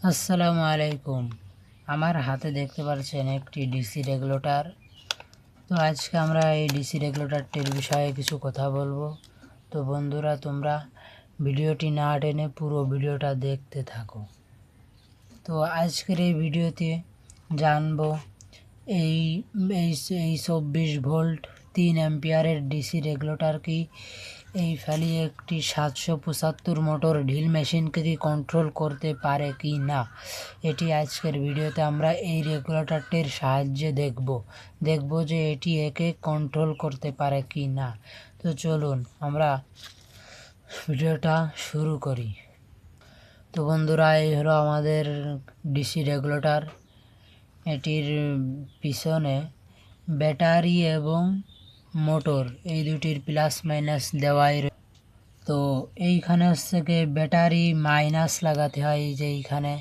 আসসালামু আলাইকুম। আমার হাতে দেখতে পাচ্ছেন একটি ডিসি রেগুলেটর। তো আজকে আমরা এই ডিসি রেগুলেটরটির বিষয়ে কিছু কথা বলবো। তো বন্ধুরা, তোমরা ভিডিওটি না টেনে পুরো ভিডিওটা দেখতে থাকো। তো আজকের এই ভিডিওতে জানবো এই এই এই 24 ভোল্ট 3 অ্যাম্পিয়ারের ডিসি রেগুলেটর কি এই ফ্যালি একটি 775 মোটর ড্রিল মেশিনকে কি কন্ট্রোল করতে পারে কি না, এটি আজকের ভিডিওতে আমরা এই রেগুলেটরটির সাহায্যে দেখব যে এটি একে কন্ট্রোল করতে পারে কি না। তো চলুন আমরা ভিডিওটা শুরু করি। তো বন্ধুরা, এই হলো আমাদের ডিসি রেগুলেটর। এটির পিছনে ব্যাটারি এবং মোটর এই দুটির প্লাস মাইনাস দেওয়াই। তো এইখানে হচ্ছে গিয়ে ব্যাটারি মাইনাস লাগাতে হয়, এই যে এইখানে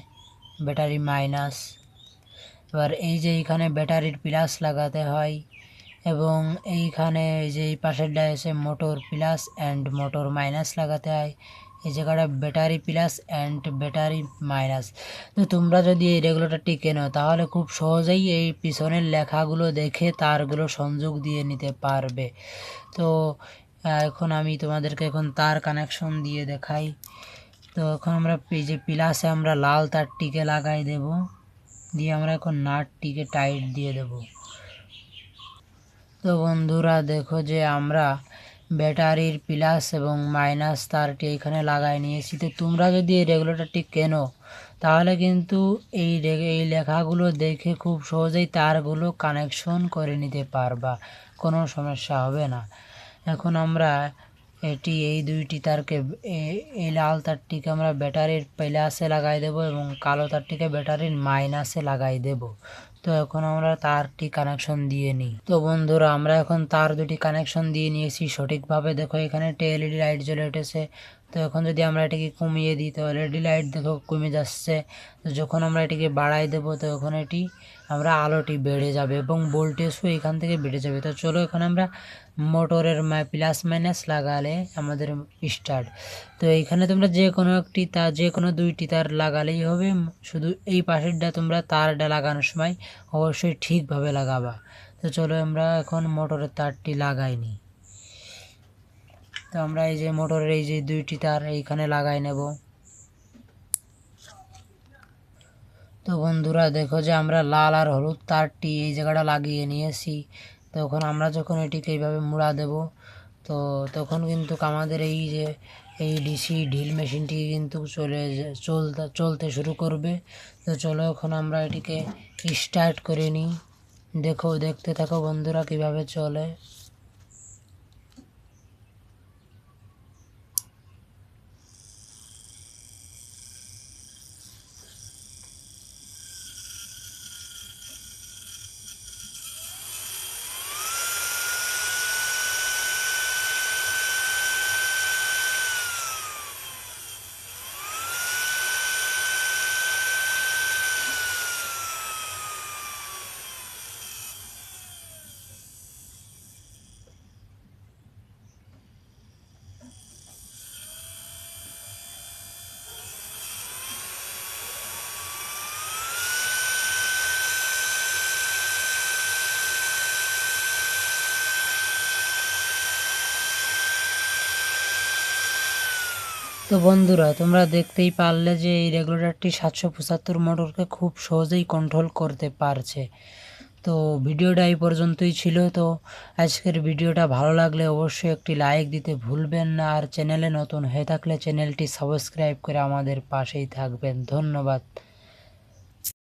ব্যাটারি মাইনাস। এবার এই যে এইখানে ব্যাটারির প্লাস লাগাতে হয় এবং এইখানে এই যে এই পাশেরটা এসে motor plus and motor minus লাগাতে হয়। এই জায়গাটা battery plus and battery minus. তো তোমরা যদি এই রেগুলেটরটি কেনো তাহলে খুব সহজেই এই পিছনের লেখাগুলো দেখে তারগুলো সংযোগ দিয়ে নিতে পারবে। তো এখন আমি তোমাদেরকে এখন তার কানেকশন দিয়ে দেখাই। তো এখন আমরা এই যে প্লাসে আমরা লাল তারটিকে লাগাই দেব, দিয়ে আমরা এখন নাটটিকে টাইট দিয়ে দেব। তো বন্ধুরা দেখো যে আমরা ব্যাটারির প্লাস এবং মাইনাস তারটি এখানে লাগাই নিয়েছি। তো তোমরা যদি এই রেগুলেটরটি কেনো তাহলে কিন্তু এই লেখাগুলো দেখে খুব সহজেই তারগুলো কানেকশন করে নিতে পারবা, কোনো সমস্যা হবে না। এখন আমরা এই দুইটি তারকে এই লাল তারটিকে আমরা ব্যাটারির প্লাসে লাগাই দেব এবং কালো তারটিকে ব্যাটারির মাইনাসে লাগাই দেব। তো এখন আমরা তারটি কানেকশন দিয়ে নিই। তো বন্ধুরা, আমরা এখন তার দুটি কানেকশন দিয়ে নিয়েছি সঠিকভাবে। দেখো এখানে একটা এলইডি লাইট জ্বলে উঠেছে। তো এখন যদি আমরা এটিকে কমিয়ে দিই তো এলইডি লাইট দেখো কমে যাচ্ছে। তো যখন আমরা এটিকে বাড়াই দেবো তো এখন আমরা আলোটি বেড়ে যাবে এবং ভোল্টেজও এখান থেকে বেড়ে যাবে। তো চলো এখন আমরা মোটরের প্লাস মাইনাস লাগালে আমাদের স্টার্ট। তো এইখানে তোমরা যে কোনো একটি তার, যে কোনো দুইটি তার লাগালেই হবে। শুধু এই পাশেরটা তোমরা তারটা লাগানোর সময় অবশ্যই ঠিকভাবে লাগাবা। তো চলো আমরা এখন মোটরের তারটি লাগাই নিই। তো আমরা এই যে মোটরের এই যে দুইটি তার এইখানে লাগাই নেব। তো বন্ধুরা দেখো যে আমরা লাল আর হলুদ তারটি এই জায়গাটা লাগিয়ে নিয়েছি। তখন আমরা যখন এটিকে এইভাবে মুড়া দেব তো তখন কিন্তু আমাদের এই যে এই ডিসি ড্রিল মেশিনটি কিন্তু চলতে শুরু করবে। তো চলো এখন আমরা এটিকে স্টার্ট করে নিই। দেখতে থাকো বন্ধুরা কিভাবে চলে। তো বন্ধুরা, তোমরা দেখতেই পারলে যে এই রেগুলেটরটি 775 মোটরকে খুব সহজেই কন্ট্রোল করতে পারছে। তো ভিডিওটা এই পর্যন্তই ছিল। তো আজকের ভিডিওটা ভালো লাগলে অবশ্যই একটি লাইক দিতে ভুলবেন না, আর চ্যানেলে নতুন হয়ে থাকলে চ্যানেলটি সাবস্ক্রাইব করে আমাদের পাশেই থাকবেন। ধন্যবাদ।